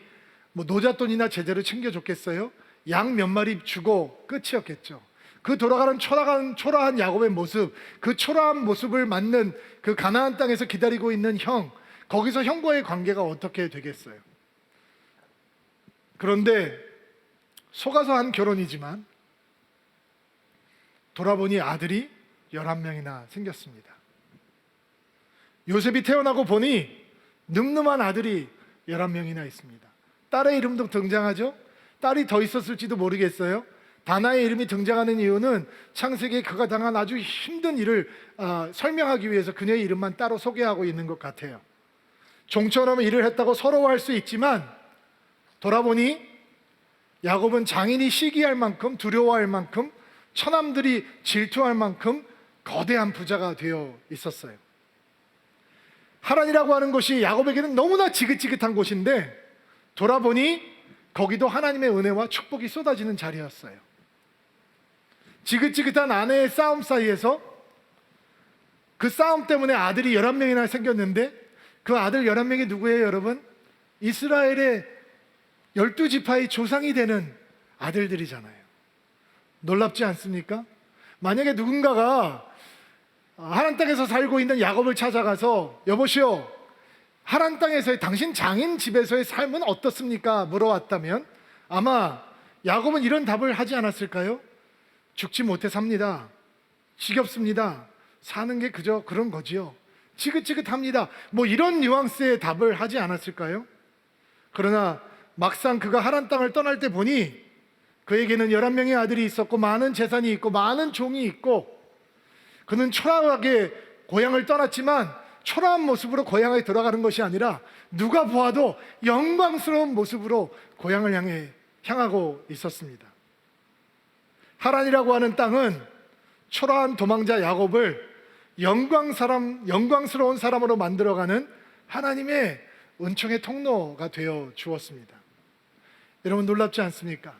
노잣돈이나 제대로 챙겨줬겠어요? 양 몇 마리 주고 끝이었겠죠. 그 돌아가는 초라한 야곱의 모습, 그 초라한 모습을 맞는 그 가나안 땅에서 기다리고 있는 형, 거기서 형과의 관계가 어떻게 되겠어요? 그런데 속아서 한 결혼이지만 돌아보니 아들이 11명이나 생겼습니다. 요셉이 태어나고 보니 늠름한 아들이 11명이나 있습니다. 딸의 이름도 등장하죠. 딸이 더 있었을지도 모르겠어요. 다나의 이름이 등장하는 이유는 창세기에 그가 당한 아주 힘든 일을 설명하기 위해서 그녀의 이름만 따로 소개하고 있는 것 같아요. 종처럼 일을 했다고 서러워할 수 있지만 돌아보니 야곱은 장인이 시기할 만큼, 두려워할 만큼, 처남들이 질투할 만큼 거대한 부자가 되어 있었어요. 하란이라고 하는 곳이 야곱에게는 너무나 지긋지긋한 곳인데 돌아보니 거기도 하나님의 은혜와 축복이 쏟아지는 자리였어요. 지긋지긋한 아내의 싸움 사이에서 그 싸움 때문에 아들이 11명이나 생겼는데 그 아들 11명이 누구예요, 여러분? 이스라엘의 12지파의 조상이 되는 아들들이잖아요. 놀랍지 않습니까? 만약에 누군가가 하란 땅에서 살고 있는 야곱을 찾아가서 여보시오, 하란 땅에서의 당신 장인 집에서의 삶은 어떻습니까? 물어왔다면 아마 야곱은 이런 답을 하지 않았을까요? 죽지 못해 삽니다. 지겹습니다. 사는 게 그저 그런 거지요. 지긋지긋합니다. 뭐 이런 뉘앙스의 답을 하지 않았을까요? 그러나 막상 그가 하란 땅을 떠날 때 보니 그에게는 11명의 아들이 있었고 많은 재산이 있고 많은 종이 있고 그는 초라하게 고향을 떠났지만 초라한 모습으로 고향에 들어가는 것이 아니라 누가 보아도 영광스러운 모습으로 고향을 향하고 있었습니다. 하란이라고 하는 땅은 초라한 도망자 야곱을 영광스러운 사람으로 만들어가는 하나님의 은총의 통로가 되어 주었습니다. 여러분 놀랍지 않습니까?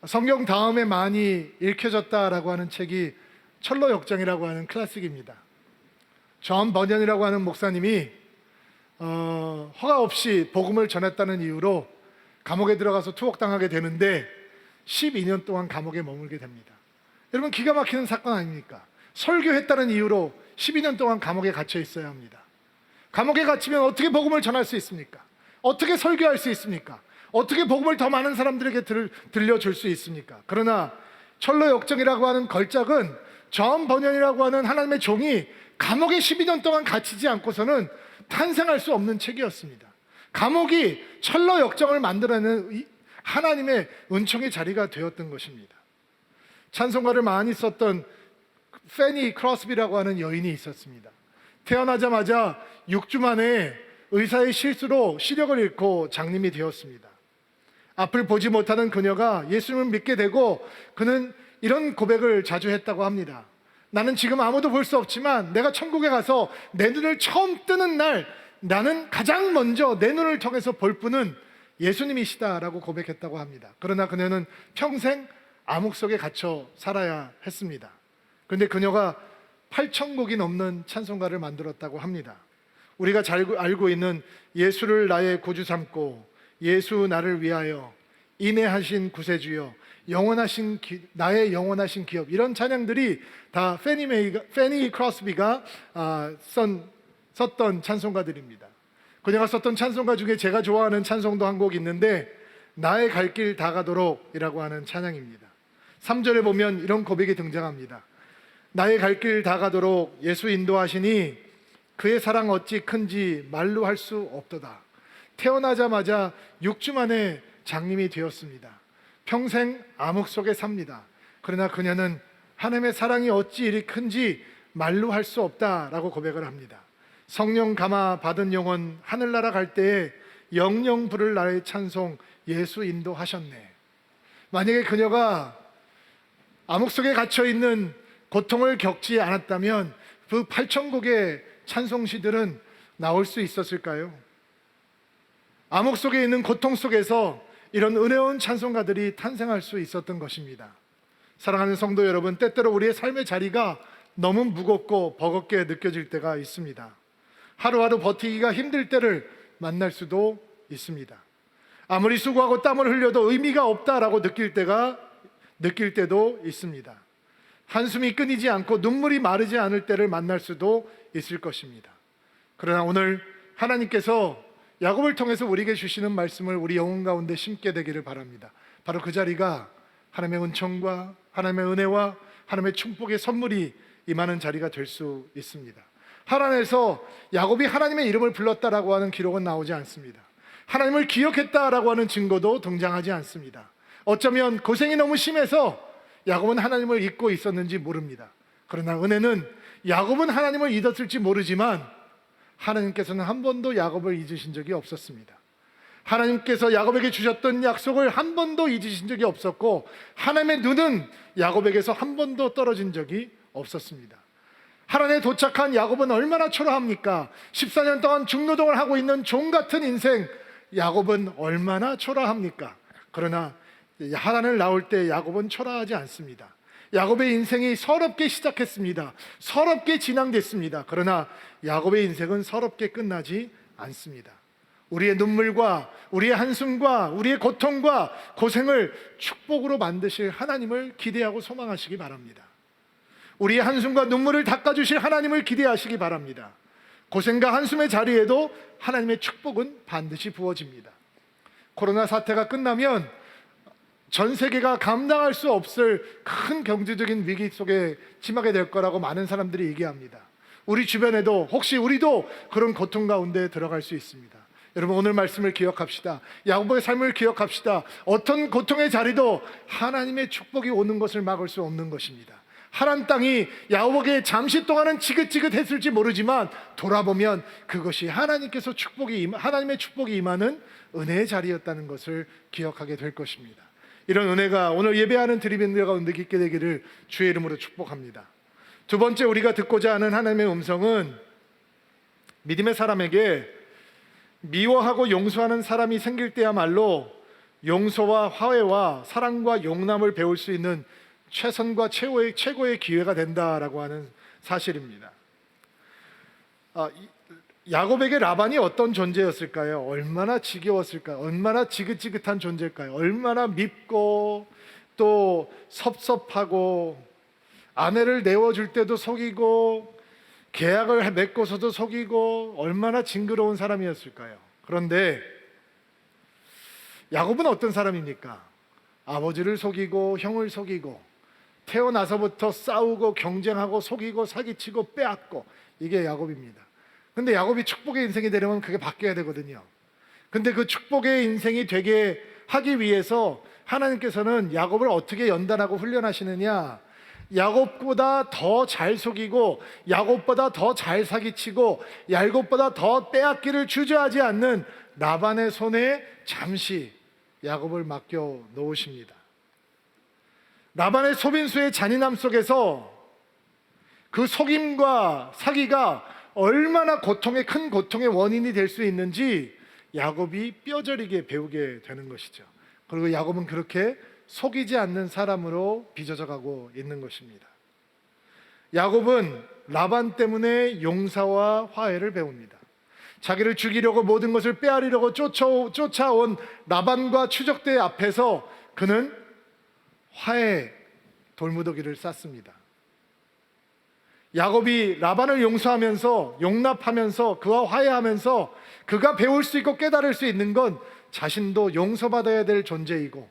성경 다음에 많이 읽혀졌다라고 하는 책이 철로역정이라고 하는 클래식입니다. 존 버년이라고 하는 목사님이 허가 없이 복음을 전했다는 이유로 감옥에 들어가서 투옥당하게 되는데 12년 동안 감옥에 머물게 됩니다. 여러분 기가 막히는 사건 아닙니까? 설교했다는 이유로 12년 동안 감옥에 갇혀 있어야 합니다. 감옥에 갇히면 어떻게 복음을 전할 수 있습니까? 어떻게 설교할 수 있습니까? 어떻게 복음을 더 많은 사람들에게 들려줄 수 있습니까? 그러나 철로역정이라고 하는 걸작은 존 버년이라고 하는 하나님의 종이 감옥에 12년 동안 갇히지 않고서는 탄생할 수 없는 책이었습니다. 감옥이 철로역정을 만들어내는 하나님의 은총의 자리가 되었던 것입니다. 찬송가를 많이 썼던 페니 크로스비라고 하는 여인이 있었습니다. 태어나자마자 6주 만에 의사의 실수로 시력을 잃고 장님이 되었습니다. 앞을 보지 못하는 그녀가 예수님을 믿게 되고 그는 이런 고백을 자주 했다고 합니다. 나는 지금 아무도 볼 수 없지만 내가 천국에 가서 내 눈을 처음 뜨는 날 나는 가장 먼저 내 눈을 통해서 볼 분은 예수님이시다라고 고백했다고 합니다. 그러나 그녀는 평생 암흑 속에 갇혀 살아야 했습니다. 그런데 그녀가 8,000곡이 넘는 찬송가를 만들었다고 합니다. 우리가 잘 알고 있는 예수를 나의 구주 삼고 예수 나를 위하여 인애하신 구세주여 나의 영원하신 기업, 이런 찬양들이 다 페니 크로스비가 썼던 찬송가들입니다. 그녀가 썼던 찬송가 중에 제가 좋아하는 찬송도 한 곡 있는데 나의 갈 길 다 가도록 이라고 하는 찬양입니다. 3절에 보면 이런 고백이 등장합니다. 나의 갈 길 다 가도록 예수 인도하시니 그의 사랑 어찌 큰지 말로 할 수 없도다. 태어나자마자 6주 만에 장님이 되었습니다. 평생 암흑 속에 삽니다. 그러나 그녀는 하나님의 사랑이 어찌 이리 큰지 말로 할 수 없다라고 고백을 합니다. 성령 감화 받은 영혼 하늘나라 갈 때에 영영 부를 나의 찬송 예수 인도하셨네. 만약에 그녀가 암흑 속에 갇혀 있는 고통을 겪지 않았다면 그 8,000곡의 찬송시들은 나올 수 있었을까요? 암흑 속에 있는 고통 속에서 이런 은혜로운 찬송가들이 탄생할 수 있었던 것입니다. 사랑하는 성도 여러분, 때때로 우리의 삶의 자리가 너무 무겁고 버겁게 느껴질 때가 있습니다. 하루하루 버티기가 힘들 때를 만날 수도 있습니다. 아무리 수고하고 땀을 흘려도 의미가 없다라고 느낄 때가 느낄 때도 있습니다. 한숨이 끊이지 않고 눈물이 마르지 않을 때를 만날 수도 있을 것입니다. 그러나 오늘 하나님께서 야곱을 통해서 우리에게 주시는 말씀을 우리 영혼 가운데 심게 되기를 바랍니다. 바로 그 자리가 하나님의 은총과 하나님의 은혜와 하나님의 축복의 선물이 임하는 자리가 될 수 있습니다. 하란에서 야곱이 하나님의 이름을 불렀다라고 하는 기록은 나오지 않습니다. 하나님을 기억했다라고 하는 증거도 등장하지 않습니다. 어쩌면 고생이 너무 심해서 야곱은 하나님을 잊고 있었는지 모릅니다. 그러나 은혜는 야곱은 하나님을 잊었을지 모르지만 하나님께서는 한 번도 야곱을 잊으신 적이 없었습니다. 하나님께서 야곱에게 주셨던 약속을 한 번도 잊으신 적이 없었고 하나님의 눈은 야곱에게서 한 번도 떨어진 적이 없었습니다. 하란에 도착한 야곱은 얼마나 초라합니까? 14년 동안 중노동을 하고 있는 종 같은 인생, 야곱은 얼마나 초라합니까? 그러나 하란을 나올 때 야곱은 초라하지 않습니다. 야곱의 인생이 서럽게 시작했습니다. 서럽게 진행됐습니다. 그러나 야곱의 인생은 서럽게 끝나지 않습니다. 우리의 눈물과 우리의 한숨과 우리의 고통과 고생을 축복으로 만드실 하나님을 기대하고 소망하시기 바랍니다. 우리의 한숨과 눈물을 닦아주실 하나님을 기대하시기 바랍니다. 고생과 한숨의 자리에도 하나님의 축복은 반드시 부어집니다. 코로나 사태가 끝나면 전 세계가 감당할 수 없을 큰 경제적인 위기 속에 침하게 될 거라고 많은 사람들이 얘기합니다. 우리 주변에도 혹시 우리도 그런 고통 가운데 들어갈 수 있습니다. 여러분, 오늘 말씀을 기억합시다. 야곱의 삶을 기억합시다. 어떤 고통의 자리도 하나님의 축복이 오는 것을 막을 수 없는 것입니다. 하란 땅이 야곱에게 잠시 동안은 지긋지긋했을지 모르지만 돌아보면 그것이 하나님의 축복이 임하는 은혜의 자리였다는 것을 기억하게 될 것입니다. 이런 은혜가 오늘 예배하는 드리빈들 가운데 있게 되기를 주의 이름으로 축복합니다. 두 번째, 우리가 듣고자 하는 하나님의 음성은 믿음의 사람에게 미워하고 용서하는 사람이 생길 때야말로 용서와 화해와 사랑과 용남을 배울 수 있는 최선과 최고의 기회가 된다라고 하는 사실입니다. 야곱에게 라반이 어떤 존재였을까요? 얼마나 지겨웠을까요? 얼마나 지긋지긋한 존재일까요? 얼마나 밉고 또 섭섭하고 아내를 내어줄 때도 속이고 계약을 맺고서도 속이고 얼마나 징그러운 사람이었을까요? 그런데 야곱은 어떤 사람입니까? 아버지를 속이고 형을 속이고 태어나서부터 싸우고 경쟁하고 속이고 사기치고 빼앗고, 이게 야곱입니다. 근데 야곱이 축복의 인생이 되려면 그게 바뀌어야 되거든요. 근데 그 축복의 인생이 되게 하기 위해서 하나님께서는 야곱을 어떻게 연단하고 훈련하시느냐, 야곱보다 더 잘 속이고 야곱보다 더 잘 사기치고 야곱보다 더 빼앗기를 주저하지 않는 라반의 손에 잠시 야곱을 맡겨 놓으십니다. 라반의 소빈수의 잔인함 속에서 그 속임과 사기가 얼마나 큰 고통의 원인이 될 수 있는지 야곱이 뼈저리게 배우게 되는 것이죠. 그리고 야곱은 그렇게 속이지 않는 사람으로 빚어져 가고 있는 것입니다. 야곱은 라반 때문에 용서와 화해를 배웁니다. 자기를 죽이려고 모든 것을 빼앗으려고 쫓아온 라반과 추적대 앞에서 그는 화해 돌무더기를 쌓습니다. 야곱이 라반을 용서하면서 용납하면서 그와 화해하면서 그가 배울 수 있고 깨달을 수 있는 건 자신도 용서받아야 될 존재이고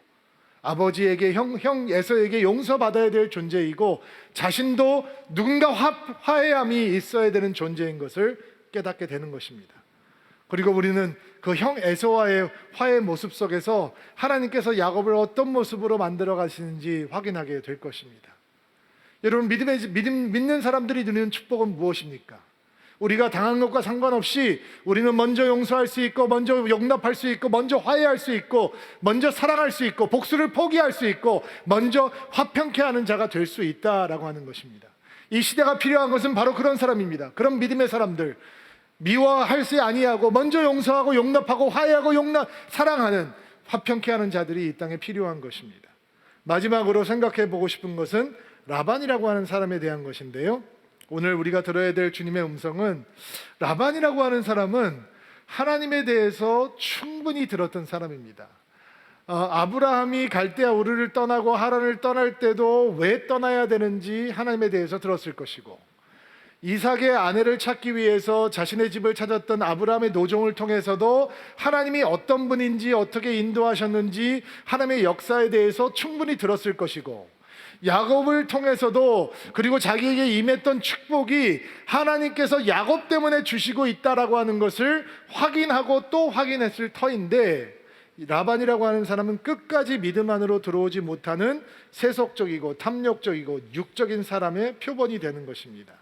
아버지에게 형 에서에게 용서받아야 될 존재이고 자신도 누군가 화해함이 있어야 되는 존재인 것을 깨닫게 되는 것입니다. 그리고 우리는 그 형 에서와의 화해 모습 속에서 하나님께서 야곱을 어떤 모습으로 만들어 가시는지 확인하게 될 것입니다. 여러분, 믿는 사람들이 누리는 축복은 무엇입니까? 우리가 당한 것과 상관없이 우리는 먼저 용서할 수 있고 먼저 용납할 수 있고 먼저 화해할 수 있고 먼저 사랑할 수 있고 복수를 포기할 수 있고 먼저 화평케 하는 자가 될 수 있다라고 하는 것입니다. 이 시대가 필요한 것은 바로 그런 사람입니다. 그런 믿음의 사람들, 미워할 수 아니하고 먼저 용서하고 용납하고 화해하고 사랑하는 화평케 하는 자들이 이 땅에 필요한 것입니다. 마지막으로 생각해 보고 싶은 것은 라반이라고 하는 사람에 대한 것인데요, 오늘 우리가 들어야 될 주님의 음성은 라반이라고 하는 사람은 하나님에 대해서 충분히 들었던 사람입니다. 아브라함이 갈대아 우르를 떠나고 하란을 떠날 때도 왜 떠나야 되는지 하나님에 대해서 들었을 것이고, 이삭의 아내를 찾기 위해서 자신의 집을 찾았던 아브라함의 노종을 통해서도 하나님이 어떤 분인지 어떻게 인도하셨는지 하나님의 역사에 대해서 충분히 들었을 것이고, 야곱을 통해서도, 그리고 자기에게 임했던 축복이 하나님께서 야곱 때문에 주시고 있다라고 하는 것을 확인하고 또 확인했을 터인데, 라반이라고 하는 사람은 끝까지 믿음 안으로 들어오지 못하는 세속적이고 탐욕적이고 육적인 사람의 표본이 되는 것입니다.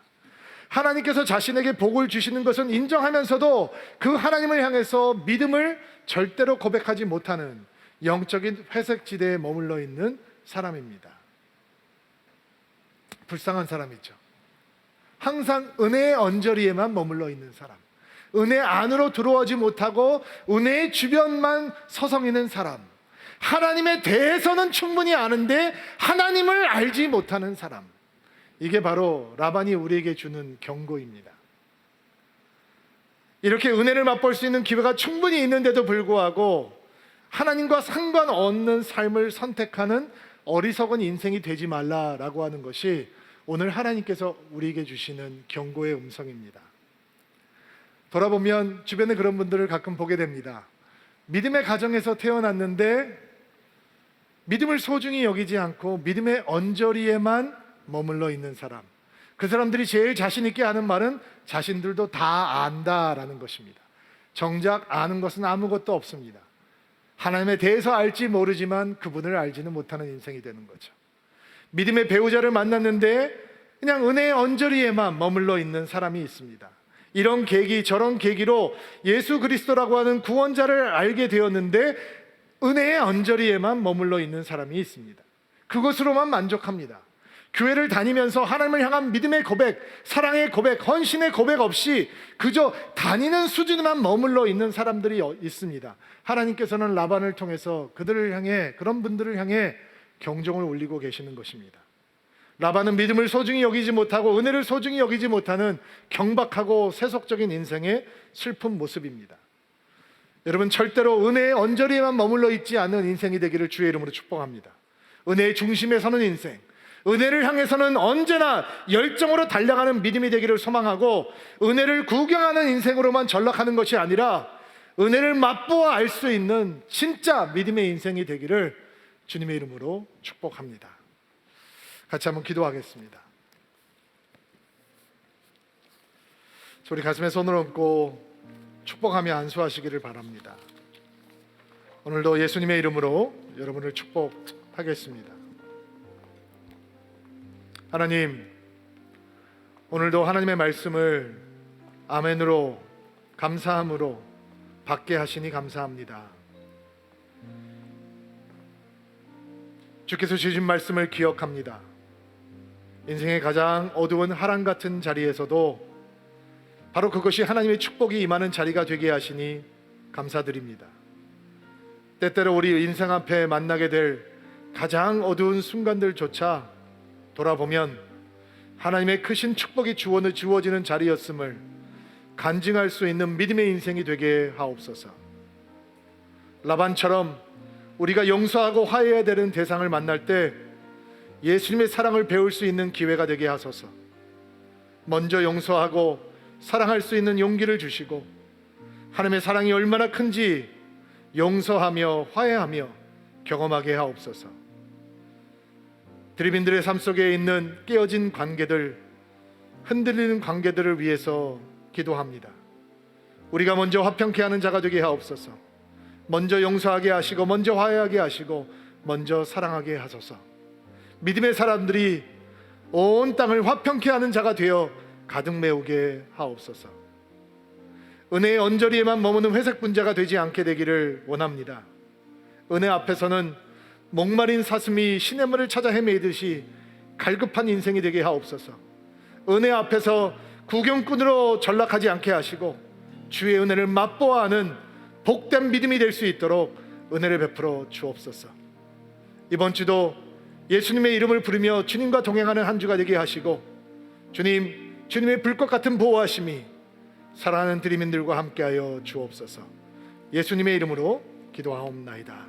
하나님께서 자신에게 복을 주시는 것은 인정하면서도 그 하나님을 향해서 믿음을 절대로 고백하지 못하는 영적인 회색지대에 머물러 있는 사람입니다. 불쌍한 사람이죠. 항상 은혜의 언저리에만 머물러 있는 사람, 은혜 안으로 들어오지 못하고 은혜의 주변만 서성이는 사람, 하나님에 대해서는 충분히 아는데 하나님을 알지 못하는 사람, 이게 바로 라반이 우리에게 주는 경고입니다. 이렇게 은혜를 맛볼 수 있는 기회가 충분히 있는데도 불구하고 하나님과 상관없는 삶을 선택하는 어리석은 인생이 되지 말라라고 하는 것이 오늘 하나님께서 우리에게 주시는 경고의 음성입니다. 돌아보면 주변에 그런 분들을 가끔 보게 됩니다. 믿음의 가정에서 태어났는데 믿음을 소중히 여기지 않고 믿음의 언저리에만 머물러 있는 사람, 그 사람들이 제일 자신 있게 하는 말은 자신들도 다 안다라는 것입니다. 정작 아는 것은 아무것도 없습니다. 하나님에 대해서 알지 모르지만 그분을 알지는 못하는 인생이 되는 거죠. 믿음의 배우자를 만났는데 그냥 은혜의 언저리에만 머물러 있는 사람이 있습니다. 이런 계기 저런 계기로 예수 그리스도라고 하는 구원자를 알게 되었는데 은혜의 언저리에만 머물러 있는 사람이 있습니다. 그것으로만 만족합니다. 교회를 다니면서 하나님을 향한 믿음의 고백, 사랑의 고백, 헌신의 고백 없이 그저 다니는 수준에만 머물러 있는 사람들이 있습니다. 하나님께서는 라반을 통해서 그들을 향해, 그런 분들을 향해 경종을 울리고 계시는 것입니다. 라반은 믿음을 소중히 여기지 못하고 은혜를 소중히 여기지 못하는 경박하고 세속적인 인생의 슬픈 모습입니다. 여러분, 절대로 은혜의 언저리에만 머물러 있지 않는 인생이 되기를 주의 이름으로 축복합니다. 은혜의 중심에 서는 인생, 은혜를 향해서는 언제나 열정으로 달려가는 믿음이 되기를 소망하고, 은혜를 구경하는 인생으로만 전락하는 것이 아니라 은혜를 맛보아 알 수 있는 진짜 믿음의 인생이 되기를 주님의 이름으로 축복합니다. 같이 한번 기도하겠습니다. 우리 가슴에 손을 얹고 축복하며 안수하시기를 바랍니다. 오늘도 예수님의 이름으로 여러분을 축복하겠습니다. 하나님, 오늘도 하나님의 말씀을 아멘으로, 감사함으로 받게 하시니 감사합니다. 주께서 주신 말씀을 기억합니다. 인생의 가장 어두운 하란 같은 자리에서도 바로 그것이 하나님의 축복이 임하는 자리가 되게 하시니 감사드립니다. 때때로 우리 인생 앞에 만나게 될 가장 어두운 순간들조차 돌아보면 하나님의 크신 축복이 주어지는 자리였음을 간증할 수 있는 믿음의 인생이 되게 하옵소서. 라반처럼 우리가 용서하고 화해해야 되는 대상을 만날 때 예수님의 사랑을 배울 수 있는 기회가 되게 하소서. 먼저 용서하고 사랑할 수 있는 용기를 주시고, 하나님의 사랑이 얼마나 큰지 용서하며 화해하며 경험하게 하옵소서. 드리빈들의 삶 속에 있는 깨어진 관계들, 흔들리는 관계들을 위해서 기도합니다. 우리가 먼저 화평케 하는 자가 되게 하옵소서. 먼저 용서하게 하시고, 먼저 화해하게 하시고, 먼저 사랑하게 하소서. 믿음의 사람들이 온 땅을 화평케 하는 자가 되어 가득 메우게 하옵소서. 은혜의 언저리에만 머무는 회색 분자가 되지 않게 되기를 원합니다. 은혜 앞에서는 목마른 사슴이 시냇물을 찾아 헤매듯이 갈급한 인생이 되게 하옵소서. 은혜 앞에서 구경꾼으로 전락하지 않게 하시고 주의 은혜를 맛보아 하는 복된 믿음이 될 수 있도록 은혜를 베풀어 주옵소서. 이번 주도 예수님의 이름을 부르며 주님과 동행하는 한 주가 되게 하시고, 주님의 불꽃 같은 보호하심이 사랑하는 드리민들과 함께하여 주옵소서. 예수님의 이름으로 기도하옵나이다.